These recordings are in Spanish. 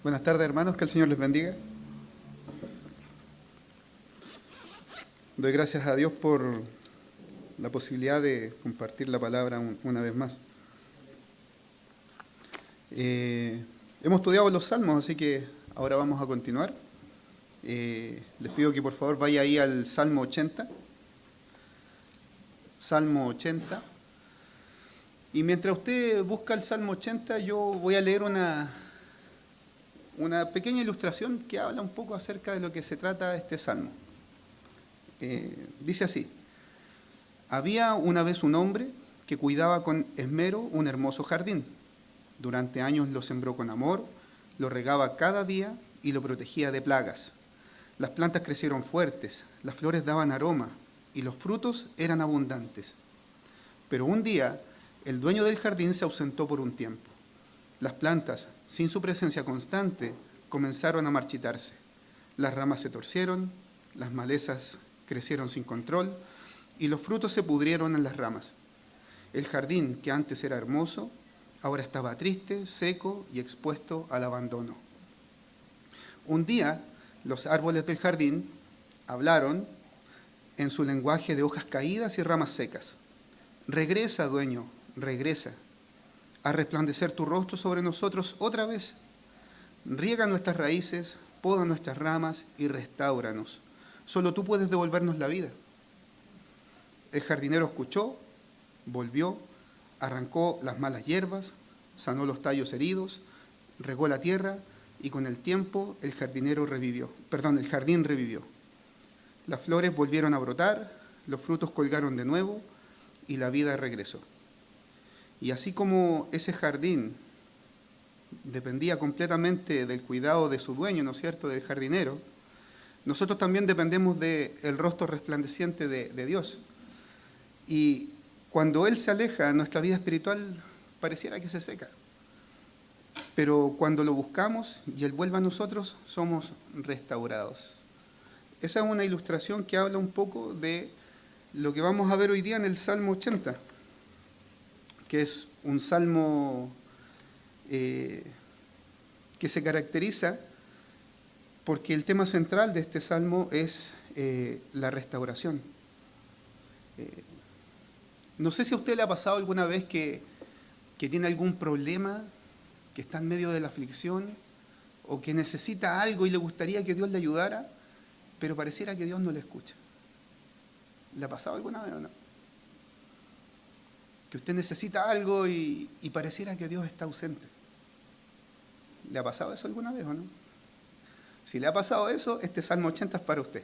Buenas tardes, hermanos, que el Señor les bendiga. Doy gracias a Dios por la posibilidad de compartir la palabra una vez más. Hemos estudiado los salmos, así que ahora vamos a continuar. Les pido que por favor vaya ahí al Salmo 80. Salmo 80. Y mientras usted busca el Salmo 80, yo voy a leer una pequeña ilustración que habla un poco acerca de lo que se trata este salmo. Dice así: había una vez un hombre que cuidaba con esmero un hermoso jardín. Durante años lo sembró con amor, lo regaba cada día y lo protegía de plagas. Las plantas crecieron fuertes, las flores daban aroma y los frutos eran abundantes. Pero un día el dueño del jardín se ausentó por un tiempo. Las plantas, sin su presencia constante, comenzaron a marchitarse. Las ramas se torcieron, las malezas crecieron sin control y los frutos se pudrieron en las ramas. El jardín, que antes era hermoso, ahora estaba triste, seco y expuesto al abandono. Un día, los árboles del jardín hablaron en su lenguaje de hojas caídas y ramas secas. Regresa, dueño, regresa. A resplandecer tu rostro sobre nosotros otra vez. Riega nuestras raíces, poda nuestras ramas y restáuranos. Solo tú puedes devolvernos la vida. El jardinero escuchó, volvió, arrancó las malas hierbas, sanó los tallos heridos, regó la tierra y con el tiempo el jardín revivió. Las flores volvieron a brotar, los frutos colgaron de nuevo y la vida regresó. Y así como ese jardín dependía completamente del cuidado de su dueño, ¿no es cierto?, del jardinero, nosotros también dependemos del rostro resplandeciente de Dios. Y cuando Él se aleja, nuestra vida espiritual pareciera que se seca. Pero cuando lo buscamos y Él vuelve a nosotros, somos restaurados. Esa es una ilustración que habla un poco de lo que vamos a ver hoy día en el Salmo 80. Que es un salmo que se caracteriza porque el tema central de este salmo es la restauración. No sé si a usted le ha pasado alguna vez que tiene algún problema, que está en medio de la aflicción, o que necesita algo y le gustaría que Dios le ayudara, pero pareciera que Dios no le escucha. ¿Le ha pasado alguna vez o no? Que usted necesita algo y pareciera que Dios está ausente. ¿Le ha pasado eso alguna vez o no? Si le ha pasado eso, este Salmo 80 es para usted.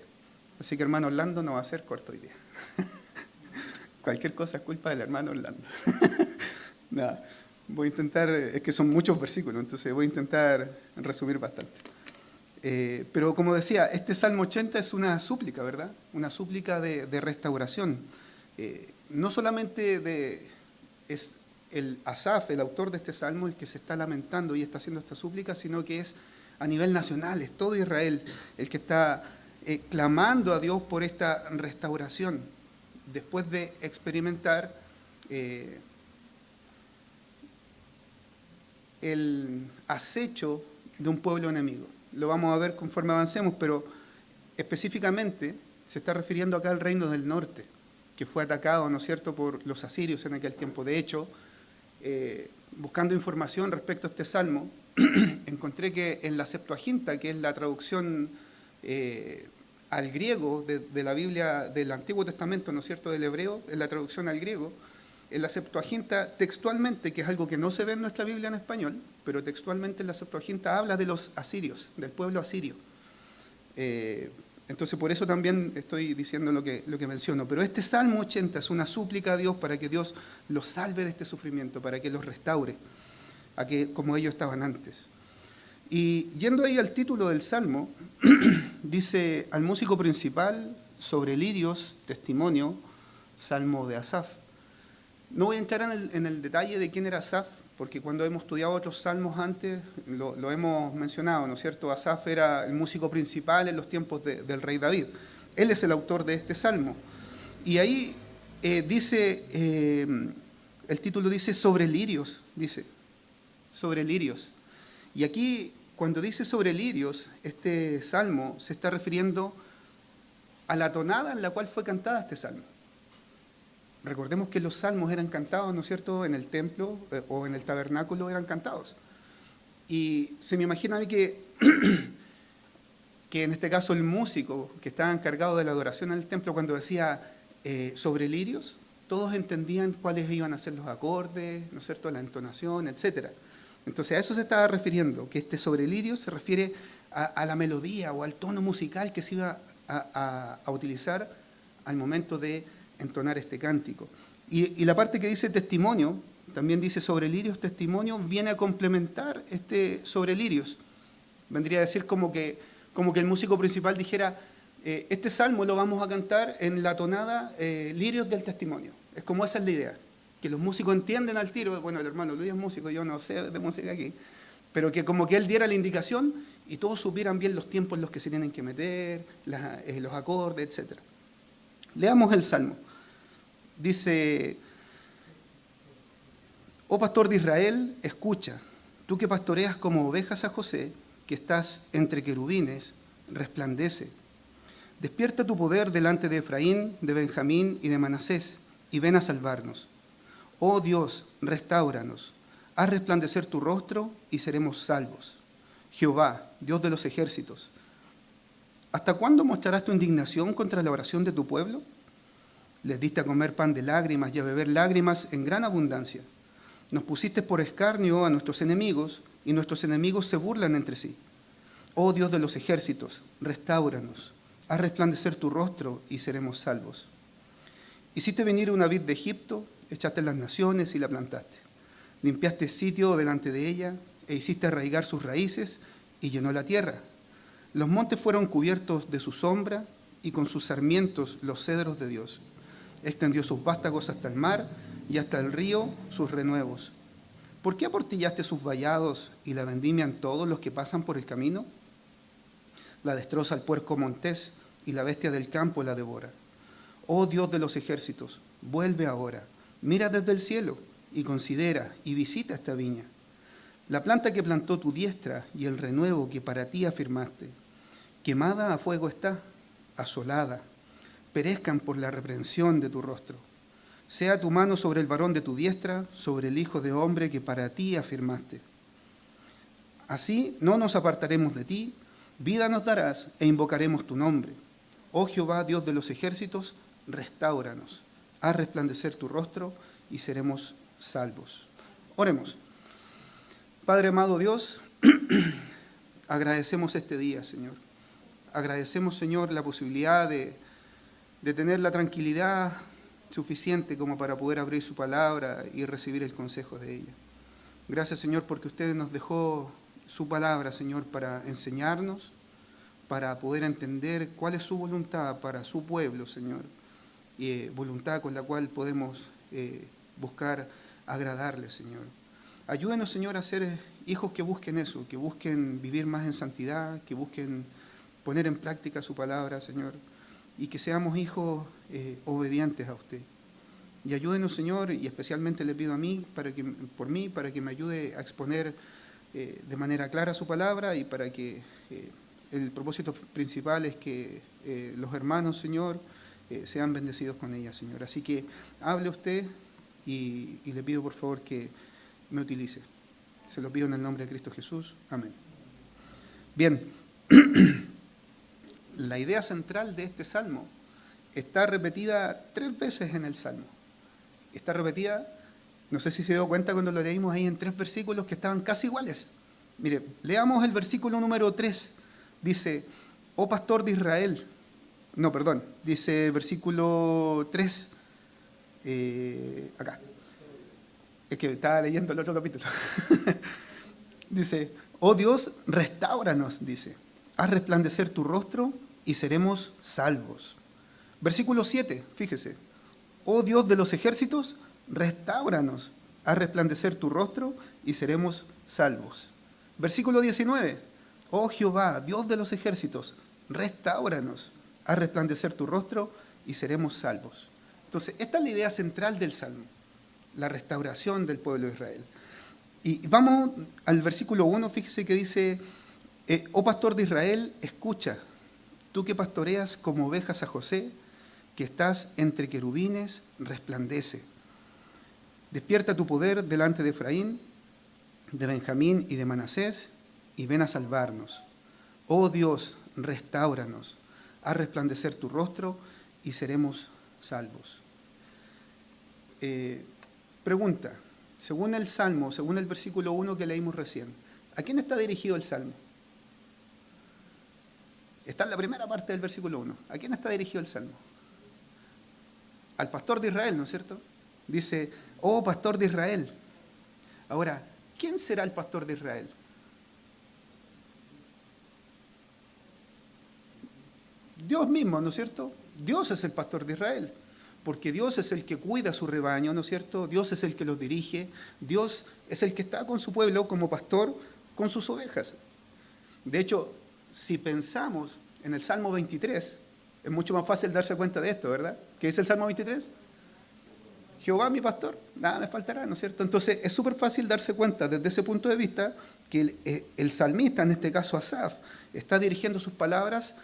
Así que hermano Orlando no va a ser corto hoy día. Cualquier cosa es culpa del hermano Orlando. Nada, voy a intentar, es que son muchos versículos, entonces voy a intentar resumir bastante. Pero como decía, este Salmo 80 es una súplica, ¿verdad? Una súplica de restauración. No solamente es el Asaf, el autor de este salmo, el que se está lamentando y está haciendo esta súplica, sino que es a nivel nacional, es todo Israel el que está clamando a Dios por esta restauración, después de experimentar el acecho de un pueblo enemigo. Lo vamos a ver conforme avancemos, pero específicamente se está refiriendo acá al reino del norte, que fue atacado, ¿no es cierto?, por los asirios en aquel tiempo. De hecho, buscando información respecto a este salmo, encontré que en la Septuaginta, que es la traducción al griego de la Biblia del Antiguo Testamento, ¿no es cierto?, del hebreo, en la traducción al griego, en la Septuaginta textualmente, que es algo que no se ve en nuestra Biblia en español, pero textualmente en la Septuaginta habla de los asirios, del pueblo asirio. Entonces por eso también estoy diciendo lo que menciono. Pero este Salmo 80 es una súplica a Dios para que Dios los salve de este sufrimiento, para que los restaure, a que como ellos estaban antes. Y yendo ahí al título del Salmo, dice: al músico principal, sobre lirios, testimonio, Salmo de Asaf. No voy a entrar en el detalle de quién era Asaf, porque cuando hemos estudiado otros salmos antes, lo hemos mencionado, ¿no es cierto? Asaf era el músico principal en los tiempos del rey David. Él es el autor de este salmo. Y ahí dice, el título dice sobre lirios, Y aquí cuando dice sobre lirios, este salmo se está refiriendo a la tonada en la cual fue cantada este salmo. Recordemos que los salmos eran cantados, ¿no es cierto?, en el templo o en el tabernáculo eran cantados. Y se me imagina a mí que en este caso el músico que estaba encargado de la adoración en el templo, cuando decía sobre lirios, todos entendían cuáles iban a ser los acordes, ¿no es cierto?, la entonación, etc. Entonces a eso se estaba refiriendo, que este sobre lirios se refiere a la melodía o al tono musical que se iba a utilizar al momento de entonar este cántico. Y la parte que dice testimonio, también dice sobre lirios, testimonio, viene a complementar este sobre lirios. Vendría a decir como que el músico principal dijera, este salmo lo vamos a cantar en la tonada lirios del testimonio. Es como esa es la idea, que los músicos entienden al tiro, bueno, el hermano Luis es músico, yo no sé de música aquí, pero que como que él diera la indicación y todos supieran bien los tiempos en los que se tienen que meter, los acordes, etc. Leamos el salmo. Dice, oh pastor de Israel, escucha, tú que pastoreas como ovejas a José, que estás entre querubines, resplandece. Despierta tu poder delante de Efraín, de Benjamín y de Manasés, y ven a salvarnos. Oh Dios, restáuranos, haz resplandecer tu rostro y seremos salvos. Jehová, Dios de los ejércitos, ¿hasta cuándo mostrarás tu indignación contra la oración de tu pueblo? Les diste a comer pan de lágrimas y a beber lágrimas en gran abundancia. Nos pusiste por escarnio a nuestros enemigos, y nuestros enemigos se burlan entre sí. Oh Dios de los ejércitos, restáuranos, haz resplandecer tu rostro y seremos salvos. Hiciste venir una vid de Egipto, echaste las naciones y la plantaste. Limpiaste sitio delante de ella e hiciste arraigar sus raíces y llenó la tierra. Los montes fueron cubiertos de su sombra y con sus sarmientos los cedros de Dios. Extendió sus vástagos hasta el mar y hasta el río sus renuevos. ¿Por qué aportillaste sus vallados y la vendimian todos los que pasan por el camino? La destroza el puerco montés y la bestia del campo la devora. Oh Dios de los ejércitos, vuelve ahora, mira desde el cielo y considera y visita esta viña. La planta que plantó tu diestra y el renuevo que para ti afirmaste, quemada a fuego está, asolada, perezcan por la reprensión de tu rostro. Sea tu mano sobre el varón de tu diestra, sobre el hijo de hombre que para ti afirmaste. Así no nos apartaremos de ti, vida nos darás e invocaremos tu nombre. Oh Jehová, Dios de los ejércitos, restáuranos, haz resplandecer tu rostro y seremos salvos. Oremos. Padre amado Dios, agradecemos este día, Señor. Agradecemos, Señor, la posibilidad de tener la tranquilidad suficiente como para poder abrir su palabra y recibir el consejo de ella. Gracias, Señor, porque usted nos dejó su palabra, Señor, para enseñarnos, para poder entender cuál es su voluntad para su pueblo, Señor, y voluntad con la cual podemos buscar agradarle, Señor. Ayúdenos, Señor, a ser hijos que busquen eso, que busquen vivir más en santidad, que busquen poner en práctica su palabra, Señor, y que seamos hijos obedientes a usted. Y ayúdenos, Señor, y especialmente le pido a mí, para que me ayude a exponer de manera clara su palabra y para que el propósito principal es que los hermanos, Señor, sean bendecidos con ella, Señor. Así que hable usted y le pido por favor que me utilice. Se lo pido en el nombre de Cristo Jesús. Amén. Bien, la idea central de este salmo está repetida 3 veces en el salmo. Está repetida, no sé si se dio cuenta cuando lo leímos ahí, en 3 versículos que estaban casi iguales. Mire, leamos el versículo número 3. Dice, oh pastor de Israel. No, perdón, dice versículo 3, acá. Es que estaba leyendo el otro capítulo. Dice, oh Dios, restáuranos, dice. Haz resplandecer tu rostro y seremos salvos. Versículo 7, fíjese. Oh Dios de los ejércitos, restáuranos. Haz resplandecer tu rostro y seremos salvos. Versículo 19. Oh Jehová, Dios de los ejércitos, restáuranos. Haz resplandecer tu rostro y seremos salvos. Entonces, esta es la idea central del salmo. La restauración del pueblo de Israel. Y vamos al versículo 1, fíjese que dice, Oh pastor de Israel, escucha, tú que pastoreas como ovejas a José, que estás entre querubines, resplandece. Despierta tu poder delante de Efraín, de Benjamín y de Manasés, y ven a salvarnos. Oh Dios, restáuranos, haz resplandecer tu rostro y seremos salvos. Pregunta, según el Salmo, según el versículo 1 que leímos recién, ¿a quién está dirigido el Salmo? Está en la primera parte del versículo 1. ¿A quién está dirigido el Salmo? Al pastor de Israel, ¿no es cierto? Dice, oh pastor de Israel. Ahora, ¿quién será el pastor de Israel? Dios mismo, ¿no es cierto? Dios es el pastor de Israel, porque Dios es el que cuida su rebaño, ¿no es cierto? Dios es el que los dirige, Dios es el que está con su pueblo como pastor con sus ovejas. De hecho, si pensamos en el Salmo 23, es mucho más fácil darse cuenta de esto, ¿verdad? ¿Qué dice el Salmo 23? Jehová mi pastor, nada me faltará, ¿no es cierto? Entonces es súper fácil darse cuenta desde ese punto de vista que el salmista, en este caso Asaf, está dirigiendo sus palabras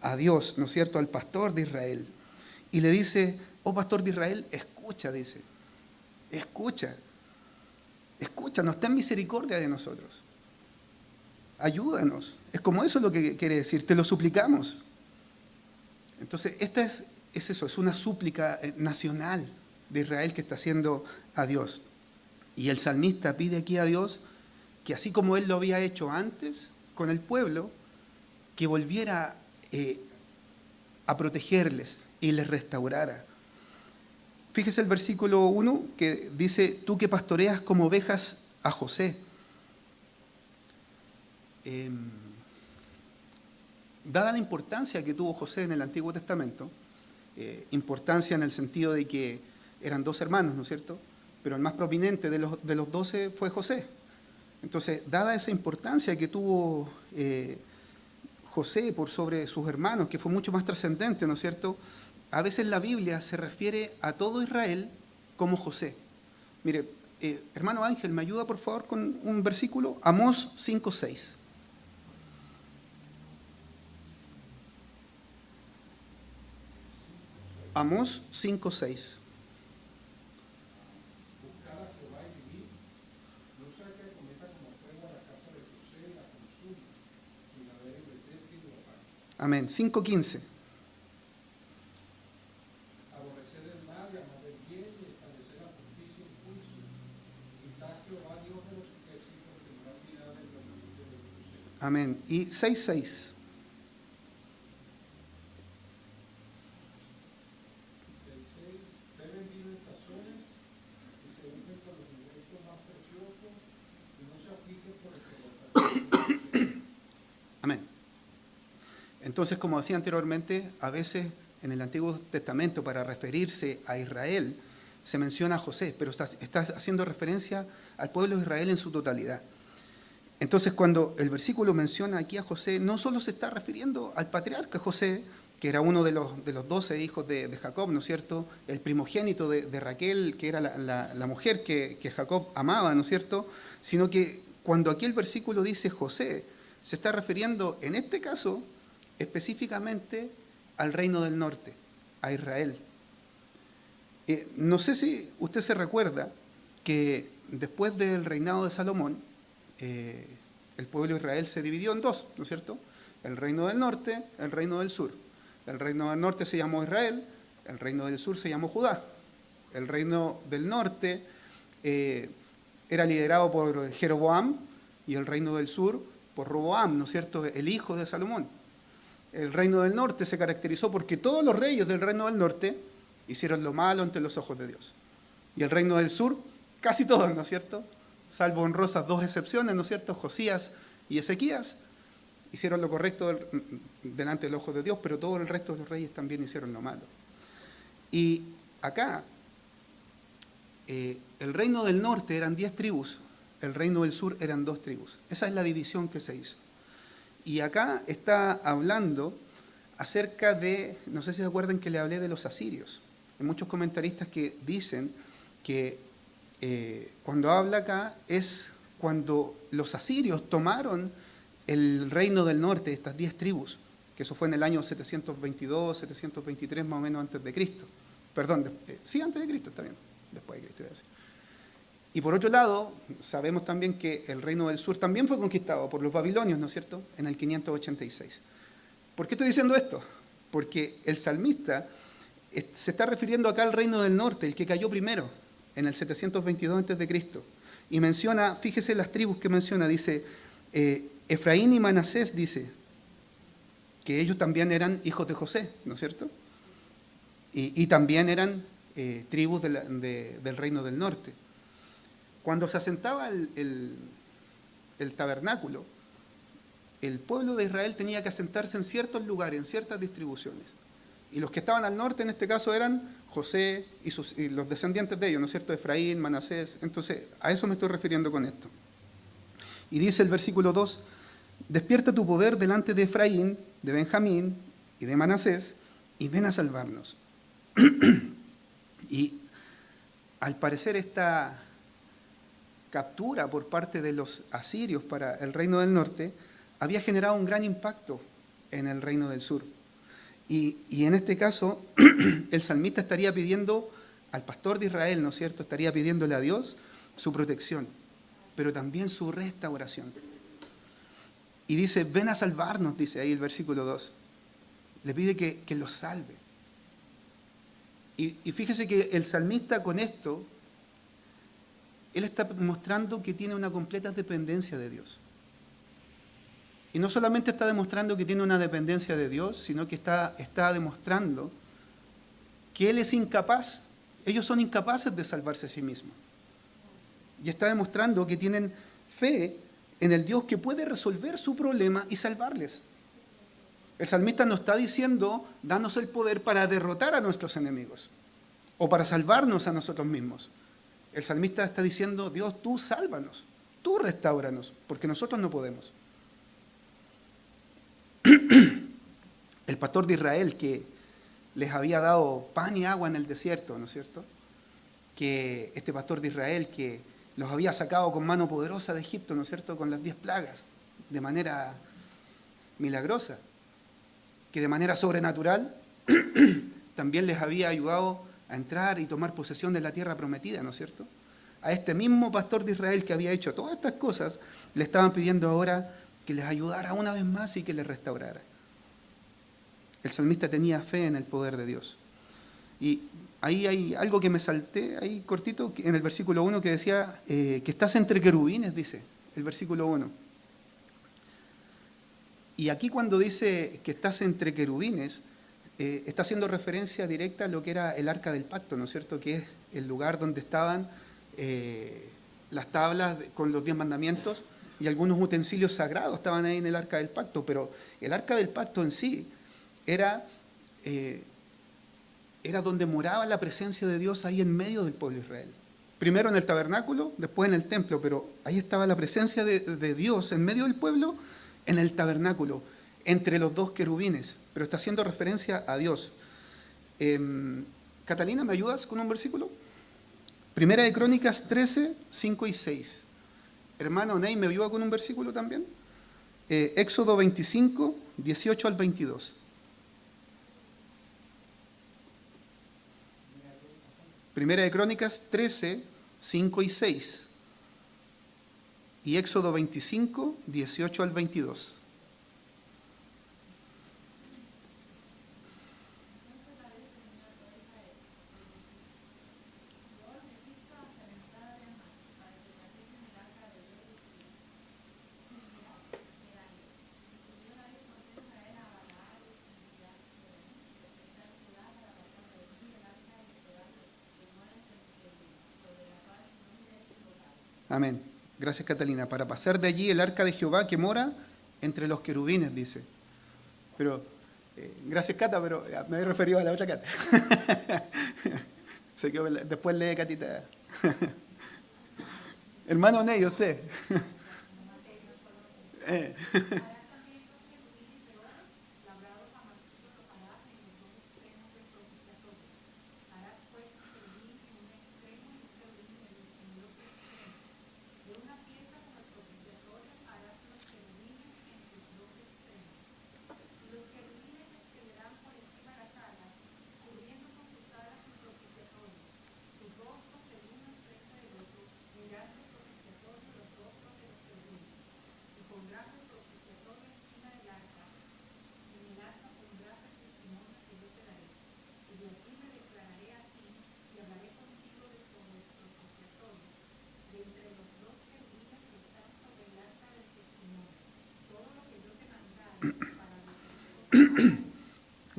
a Dios, ¿no es cierto?, al pastor de Israel. Y le dice, oh pastor de Israel, escucha, dice, escucha, escúchanos, ten misericordia de nosotros, ayúdanos. Es como eso lo que quiere decir, te lo suplicamos. Entonces, esta es eso, es una súplica nacional de Israel que está haciendo a Dios. Y el salmista pide aquí a Dios que así como él lo había hecho antes con el pueblo, que volviera a protegerles y les restaurara. Fíjese el versículo 1 que dice, tú que pastoreas como ovejas a José. Dada la importancia que tuvo José en el Antiguo Testamento, importancia en el sentido de que eran 2 hermanos, ¿no es cierto? Pero el más prominente de los 12 fue José. Entonces, dada esa importancia que tuvo José por sobre sus hermanos, que fue mucho más trascendente, ¿no es cierto? A veces la Biblia se refiere a todo Israel como José. Mire, hermano Ángel, ¿me ayuda por favor con un versículo? Amós 5:6. Amós 5:6. Amén. 5:15. Amén. Y 6:6. Amén. Entonces, como decía anteriormente, a veces en el Antiguo Testamento, para referirse a Israel, se menciona a José, pero está haciendo referencia al pueblo de Israel en su totalidad. Entonces, cuando el versículo menciona aquí a José, no solo se está refiriendo al patriarca José, que era uno de los 12 hijos de Jacob, ¿no es cierto? El primogénito de Raquel, que era la mujer que Jacob amaba, ¿no es cierto? Sino que cuando aquí el versículo dice José, se está refiriendo, en este caso, específicamente al reino del norte, a Israel. No sé si usted se recuerda que después del reinado de Salomón, el pueblo de Israel se dividió en 2, ¿no es cierto? El reino del norte, el reino del sur. El reino del norte se llamó Israel, el reino del sur se llamó Judá. El reino del norte era liderado por Jeroboam y el reino del sur por Roboam, ¿no es cierto?, el hijo de Salomón. El reino del norte se caracterizó porque todos los reyes del reino del norte hicieron lo malo ante los ojos de Dios. Y el reino del sur, casi todos, ¿no es cierto?, salvo honrosas 2 excepciones, ¿no es cierto?, Josías y Ezequías, hicieron lo correcto delante del ojo de Dios, pero todo el resto de los reyes también hicieron lo malo. Y acá, el reino del norte eran 10 tribus, el reino del sur eran 2 tribus. Esa es la división que se hizo. Y acá está hablando acerca de, no sé si se acuerdan que le hablé de los asirios. Hay muchos comentaristas que dicen que cuando habla acá es cuando los asirios tomaron el reino del norte, estas 10 tribus, que eso fue en el año 722, 723 más o menos antes de Cristo. Perdón, sí, antes de Cristo, está bien, después de Cristo. Y por otro lado, sabemos también que el reino del sur también fue conquistado por los babilonios, ¿no es cierto?, en el 586. ¿Por qué estoy diciendo esto? Porque el salmista se está refiriendo acá al reino del norte, el que cayó primero, en el 722 a.C. Y menciona, fíjese las tribus que menciona, dice, Efraín y Manasés, dice, que ellos también eran hijos de José, ¿no es cierto? Y también eran tribus del reino del norte. Cuando se asentaba el tabernáculo, el pueblo de Israel tenía que asentarse en ciertos lugares, en ciertas distribuciones. Y los que estaban al norte, en este caso, eran José y los descendientes de ellos, ¿no es cierto? Efraín, Manasés. Entonces, a eso me estoy refiriendo con esto. Y dice el versículo 2, despierta tu poder delante de Efraín, de Benjamín y de Manasés, y ven a salvarnos. Y al parecer esta captura por parte de los asirios para el reino del norte había generado un gran impacto en el reino del sur. Y en este caso, el salmista estaría pidiendo al pastor de Israel, ¿no es cierto? Estaría pidiéndole a Dios su protección, pero también su restauración. Y dice, ven a salvarnos, dice ahí el versículo 2. Le pide que los salve. Y fíjese que el salmista con esto, él está mostrando que tiene una completa dependencia de Dios. Y no solamente está demostrando que tiene una dependencia de Dios, sino que está demostrando que él es incapaz. Ellos son incapaces de salvarse a sí mismos. Y está demostrando que tienen fe en el Dios que puede resolver su problema y salvarles. El salmista no está diciendo, danos el poder para derrotar a nuestros enemigos o para salvarnos a nosotros mismos. El salmista está diciendo, Dios, tú sálvanos, tú restáuranos, porque nosotros no podemos. El pastor de Israel que les había dado pan y agua en el desierto, ¿no es cierto? Que este pastor de Israel que los había sacado con mano poderosa de Egipto, ¿no es cierto?, con las 10 plagas, de manera milagrosa, que de manera sobrenatural también les había ayudado a entrar y tomar posesión de la tierra prometida, ¿no es cierto? A este mismo pastor de Israel que había hecho todas estas cosas, le estaban pidiendo ahora que les ayudara una vez más y que les restaurara. El salmista tenía fe en el poder de Dios. Y ahí hay algo que me salté, ahí cortito, en el versículo 1 que decía que estás entre querubines, dice el versículo 1. Y aquí cuando dice que estás entre querubines, está haciendo referencia directa a lo que era el arca del pacto, ¿no es cierto? Que es el lugar donde estaban las tablas con los 10 mandamientos y algunos utensilios sagrados estaban ahí en el arca del pacto, pero el arca del pacto en sí era donde moraba la presencia de Dios ahí en medio del pueblo de Israel. Primero en el tabernáculo, después en el templo, pero ahí estaba la presencia de Dios en medio del pueblo, en el tabernáculo, entre los 2 querubines, pero está haciendo referencia a Dios. Catalina, ¿me ayudas con un versículo? Primera de Crónicas 13, 5 y 6. Hermano Ney, ¿me ayuda con un versículo también? Éxodo 25, 18 al 22. Primera de Crónicas 13, 5 y 6. Y Éxodo 25, 18 al 22. Amén. Gracias, Catalina. Para pasar de allí el arca de Jehová que mora entre los querubines, dice. Pero, gracias, Cata, pero me he referido a la otra Cata. Sé que después lee Catita. Hermano Ney, usted.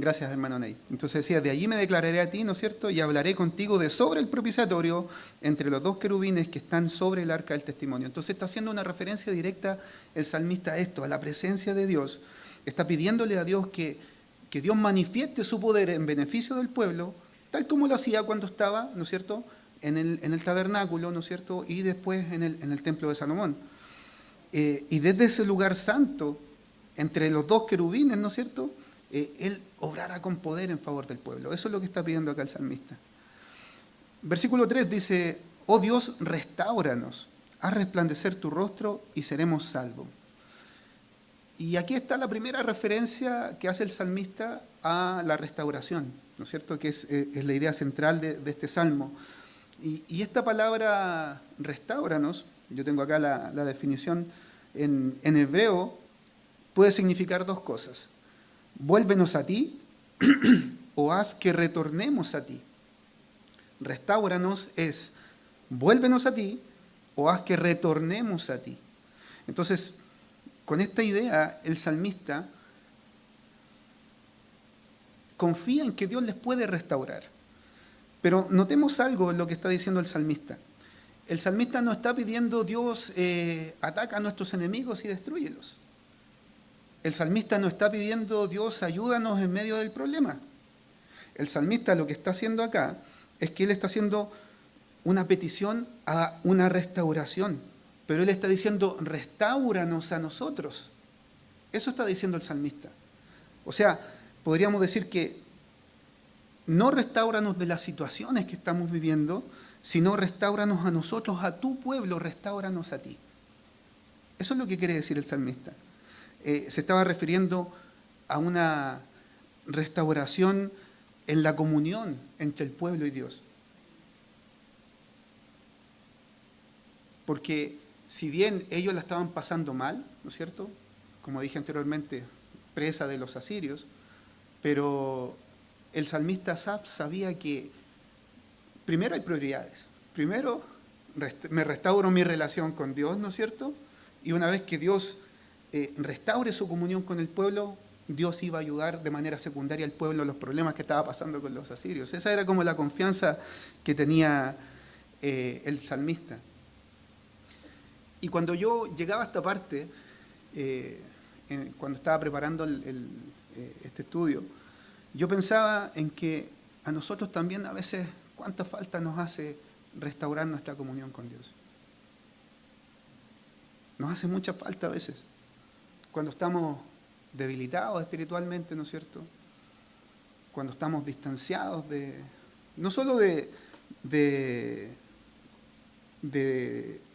Gracias, hermano Ney. Entonces decía, de allí me declararé a ti, ¿no es cierto? Y hablaré contigo de sobre el propiciatorio entre los dos querubines que están sobre el arca del testimonio. Entonces está haciendo una referencia directa el salmista a esto, a la presencia de Dios. Está pidiéndole a Dios que Dios manifieste su poder en beneficio del pueblo, tal como lo hacía cuando estaba, ¿no es cierto?, en el tabernáculo, ¿no es cierto?, y después en el templo de Salomón. Y desde ese lugar santo, entre los dos querubines, ¿no es cierto?, Él obrará con poder en favor del pueblo. Eso es lo que está pidiendo acá el salmista. Versículo 3 dice, oh Dios, restáuranos, haz resplandecer tu rostro y seremos salvos. Y aquí está la primera referencia que hace el salmista a la restauración, ¿no es cierto?, que es la idea central de este salmo. Y esta palabra restáuranos, yo tengo acá la definición en hebreo, puede significar dos cosas. Vuélvenos a ti o haz que retornemos a ti. Restáuranos es vuélvenos a ti o haz que retornemos a ti. Entonces, con esta idea, el salmista confía en que Dios les puede restaurar. Pero notemos algo en lo que está diciendo el salmista. El salmista no está pidiendo, Dios, ataca a nuestros enemigos y destrúyelos. El salmista no está pidiendo, Dios, ayúdanos en medio del problema. El salmista lo que está haciendo acá es que él está haciendo una petición a una restauración. Pero él está diciendo, restáuranos a nosotros. Eso está diciendo el salmista. O sea, podríamos decir que no restáuranos de las situaciones que estamos viviendo, sino restáuranos a nosotros, a tu pueblo, restáuranos a ti. Eso es lo que quiere decir el salmista. Se estaba refiriendo a una restauración en la comunión entre el pueblo y Dios. Porque si bien ellos la estaban pasando mal, ¿no es cierto?, como dije anteriormente, presa de los asirios, pero el salmista Asaf sabía que primero hay prioridades. Primero me restauro mi relación con Dios, ¿no es cierto? Y una vez que Dios restaure su comunión con el pueblo, Dios iba a ayudar de manera secundaria al pueblo en los problemas que estaba pasando con los asirios. Esa era como la confianza que tenía el salmista. Y cuando yo llegaba a esta parte, cuando estaba preparando este estudio, yo pensaba en que a nosotros también a veces cuánta falta nos hace restaurar nuestra comunión con Dios. Nos hace mucha falta a veces. Cuando estamos debilitados espiritualmente, ¿no es cierto? Cuando estamos distanciados no solo de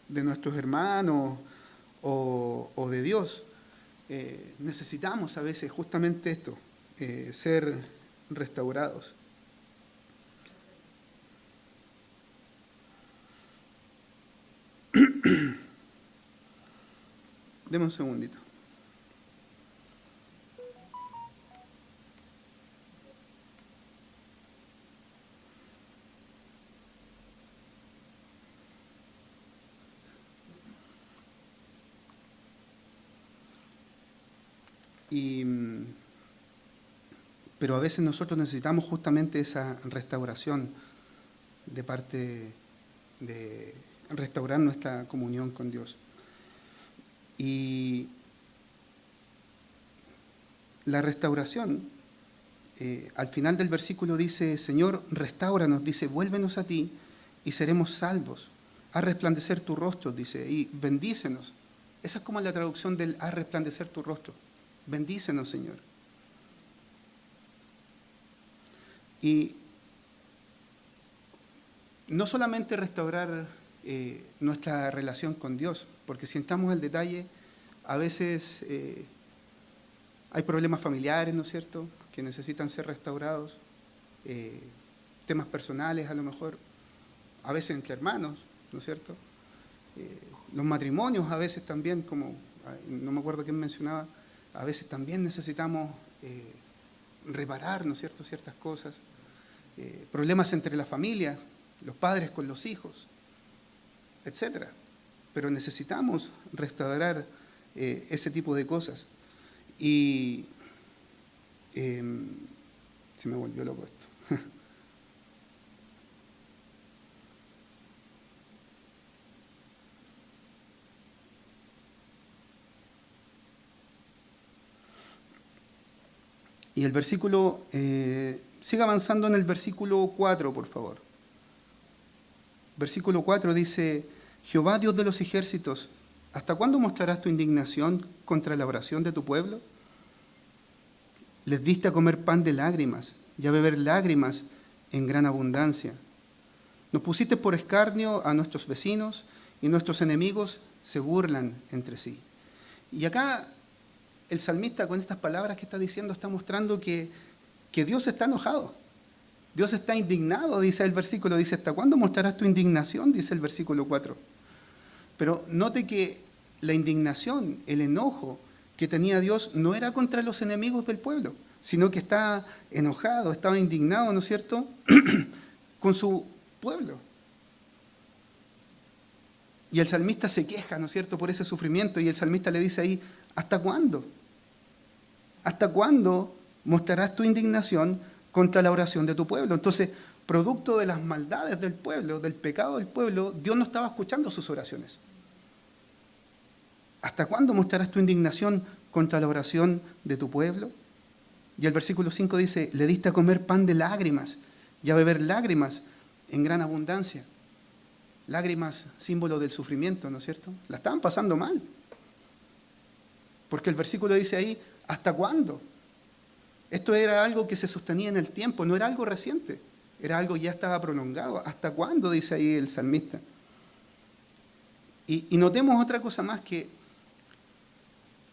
nuestros hermanos o de Dios, necesitamos a veces justamente esto, ser restaurados. Deme un segundito. Pero a veces nosotros necesitamos justamente esa restauración de parte de restaurar nuestra comunión con Dios. Y la restauración, al final del versículo dice, Señor, restáuranos, dice, vuélvenos a ti y seremos salvos. Haz resplandecer tu rostro, dice, y bendícenos. Esa es como la traducción del haz resplandecer tu rostro. Bendícenos, Señor. Y no solamente restaurar nuestra relación con Dios, porque si entramos al detalle, a veces hay problemas familiares, ¿no es cierto?, que necesitan ser restaurados, temas personales a lo mejor, a veces entre hermanos, ¿no es cierto? Los matrimonios a veces también, como no me acuerdo quién mencionaba, a veces también necesitamos reparar, ¿no es cierto?, ciertas cosas. Problemas entre las familias, los padres con los hijos, etc. Pero necesitamos restaurar ese tipo de cosas. Y Se me volvió loco esto. Y el versículo, siga avanzando en el versículo 4, por favor. Versículo 4 dice, Jehová Dios de los ejércitos, ¿hasta cuándo mostrarás tu indignación contra la oración de tu pueblo? Les diste a comer pan de lágrimas y a beber lágrimas en gran abundancia. Nos pusiste por escarnio a nuestros vecinos y nuestros enemigos se burlan entre sí. Y acá el salmista con estas palabras que está diciendo está mostrando que Dios está enojado. Dios está indignado, dice el versículo, dice, ¿hasta cuándo mostrarás tu indignación? Dice el versículo 4. Pero note que la indignación, el enojo que tenía Dios no era contra los enemigos del pueblo, sino que estaba enojado, estaba indignado, ¿no es cierto?, con su pueblo. Y el salmista se queja, ¿no es cierto?, por ese sufrimiento, y el salmista le dice ahí, ¿hasta cuándo? ¿Hasta cuándo mostrarás tu indignación contra la oración de tu pueblo? Entonces, producto de las maldades del pueblo, del pecado del pueblo, Dios no estaba escuchando sus oraciones. ¿Hasta cuándo mostrarás tu indignación contra la oración de tu pueblo? Y el versículo 5 dice, le diste a comer pan de lágrimas y a beber lágrimas en gran abundancia. Lágrimas, símbolo del sufrimiento, ¿no es cierto? La estaban pasando mal. Porque el versículo dice ahí, ¿hasta cuándo? Esto era algo que se sostenía en el tiempo, no era algo reciente, era algo que ya estaba prolongado. ¿Hasta cuándo? Dice ahí el salmista. Y notemos otra cosa más, que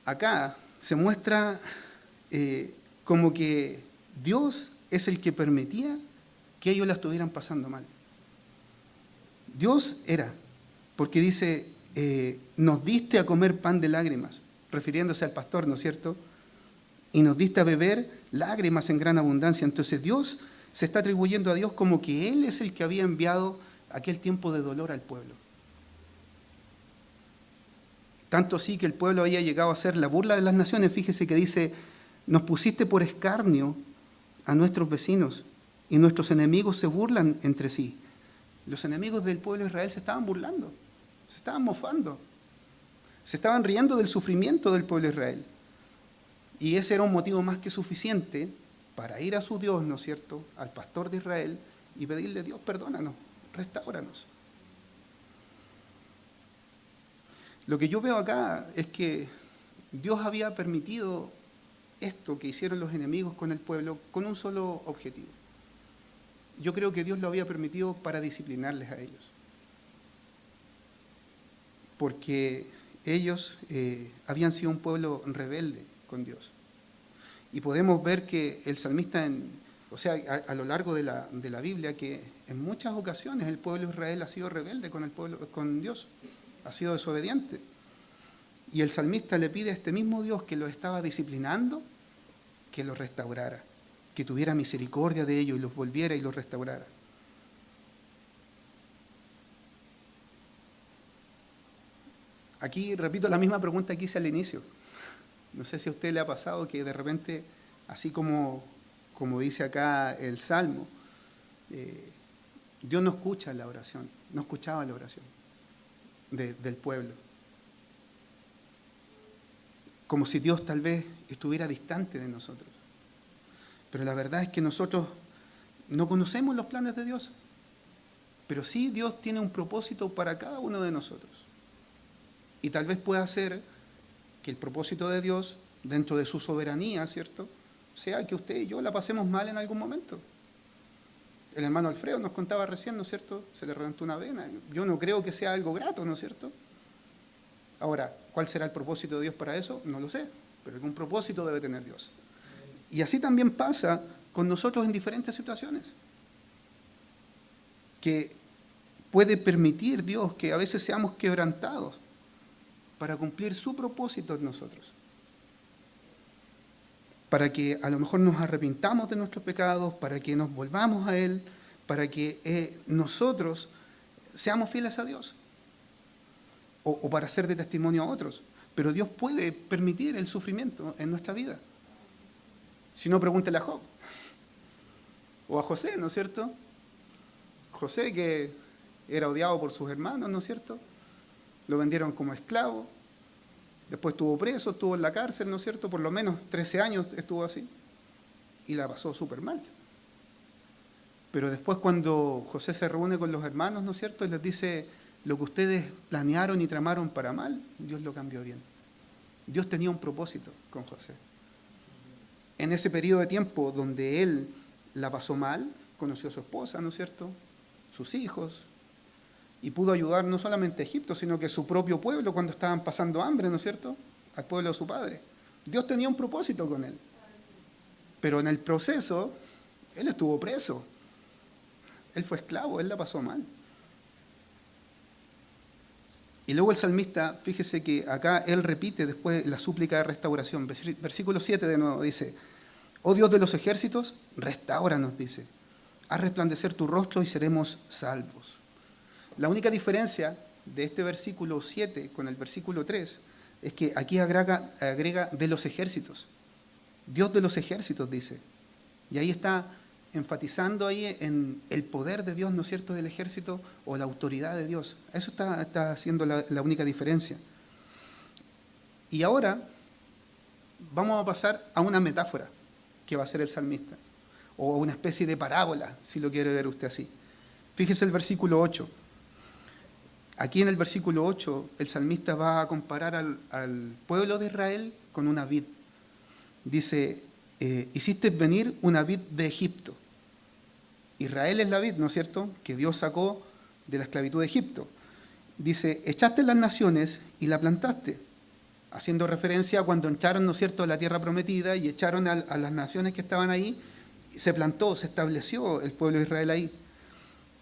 acá se muestra como que Dios es el que permitía que ellos la estuvieran pasando mal. Dios era, porque dice, nos diste a comer pan de lágrimas, refiriéndose al pastor, ¿no es cierto? Y nos diste a beber lágrimas en gran abundancia. Entonces Dios se está atribuyendo a Dios como que Él es el que había enviado aquel tiempo de dolor al pueblo. Tanto así que el pueblo había llegado a ser la burla de las naciones. Fíjese que dice, nos pusiste por escarnio a nuestros vecinos y nuestros enemigos se burlan entre sí. Los enemigos del pueblo de Israel se estaban burlando, se estaban mofando, se estaban riendo del sufrimiento del pueblo de Israel. Y ese era un motivo más que suficiente para ir a su Dios, ¿no es cierto?, al pastor de Israel y pedirle, Dios, perdónanos, restáuranos. Lo que yo veo acá es que Dios había permitido esto que hicieron los enemigos con el pueblo con un solo objetivo. Yo creo que Dios lo había permitido para disciplinarles a ellos. Porque ellos habían sido un pueblo rebelde con Dios. Y podemos ver que el salmista, a lo largo de la Biblia, que en muchas ocasiones el pueblo de Israel ha sido rebelde con Dios, ha sido desobediente. Y el salmista le pide a este mismo Dios que lo estaba disciplinando, que los restaurara, que tuviera misericordia de ellos y los volviera y los restaurara. Aquí repito la misma pregunta que hice al inicio. No sé si a usted le ha pasado que de repente, así como dice acá el Salmo, Dios no escucha la oración, no escuchaba la oración del pueblo. Como si Dios tal vez estuviera distante de nosotros. Pero la verdad es que nosotros no conocemos los planes de Dios, pero sí Dios tiene un propósito para cada uno de nosotros. Y tal vez pueda ser que el propósito de Dios, dentro de su soberanía, ¿cierto?, sea que usted y yo la pasemos mal en algún momento. El hermano Alfredo nos contaba recién, ¿no es cierto?, se le reventó una vena. Yo no creo que sea algo grato, ¿no es cierto? Ahora, ¿cuál será el propósito de Dios para eso? No lo sé, pero algún propósito debe tener Dios. Y así también pasa con nosotros en diferentes situaciones. Que puede permitir Dios que a veces seamos quebrantados para cumplir su propósito en nosotros. Para que a lo mejor nos arrepintamos de nuestros pecados, para que nos volvamos a Él, para que nosotros seamos fieles a Dios. O para ser de testimonio a otros. Pero Dios puede permitir el sufrimiento en nuestra vida. Si no, pregúntele a Job. O a José, ¿no es cierto? José, que era odiado por sus hermanos, ¿no es cierto? Lo vendieron como esclavo. Después estuvo preso, estuvo en la cárcel, ¿no es cierto? Por lo menos 13 años estuvo así. Y la pasó súper mal. Pero después cuando José se reúne con los hermanos, ¿no es cierto? Y les dice, lo que ustedes planearon y tramaron para mal, Dios lo cambió bien. Dios tenía un propósito con José. En ese periodo de tiempo donde él la pasó mal, conoció a su esposa, ¿no es cierto? Sus hijos, y pudo ayudar no solamente a Egipto, sino que a su propio pueblo cuando estaban pasando hambre, ¿no es cierto? Al pueblo de su padre. Dios tenía un propósito con él. Pero en el proceso, él estuvo preso. Él fue esclavo, él la pasó mal. Y luego el salmista, fíjese que acá él repite después la súplica de restauración. Versículo 7 de nuevo dice, oh Dios de los ejércitos, restauranos, dice. Haz resplandecer tu rostro y seremos salvos. La única diferencia de este versículo 7 con el versículo 3 es que aquí agrega de los ejércitos. Dios de los ejércitos, dice. Y ahí está enfatizando ahí en el poder de Dios, ¿no es cierto?, del ejército o la autoridad de Dios. Eso está haciendo la única diferencia. Y ahora vamos a pasar a una metáfora que va a ser el salmista, o una especie de parábola, si lo quiere ver usted así. Fíjese el versículo 8. Aquí en el versículo 8 el salmista va a comparar al pueblo de Israel con una vid. Dice, hiciste venir una vid de Egipto. Israel es la vid, ¿no es cierto?, que Dios sacó de la esclavitud de Egipto. Dice, echaste las naciones y la plantaste, haciendo referencia a cuando echaron, ¿no es cierto?, a la tierra prometida y echaron a las naciones que estaban ahí, se plantó, se estableció el pueblo de Israel ahí.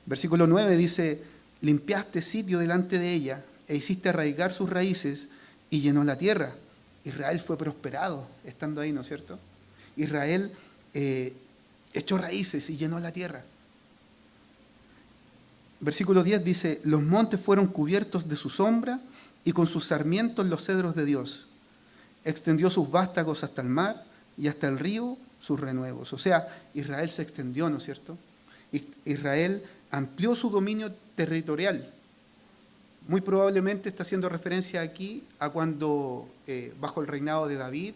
Versículo 9 dice, limpiaste sitio delante de ella e hiciste arraigar sus raíces y llenó la tierra. Israel fue prosperado estando ahí, ¿no es cierto? Israel echó raíces y llenó la tierra. Versículo 10 dice, los montes fueron cubiertos de su sombra y con sus sarmientos los cedros de Dios. Extendió sus vástagos hasta el mar y hasta el río sus renuevos. O sea, Israel se extendió, ¿no es cierto? Israel amplió su dominio territorial. Muy probablemente está haciendo referencia aquí a cuando, bajo el reinado de David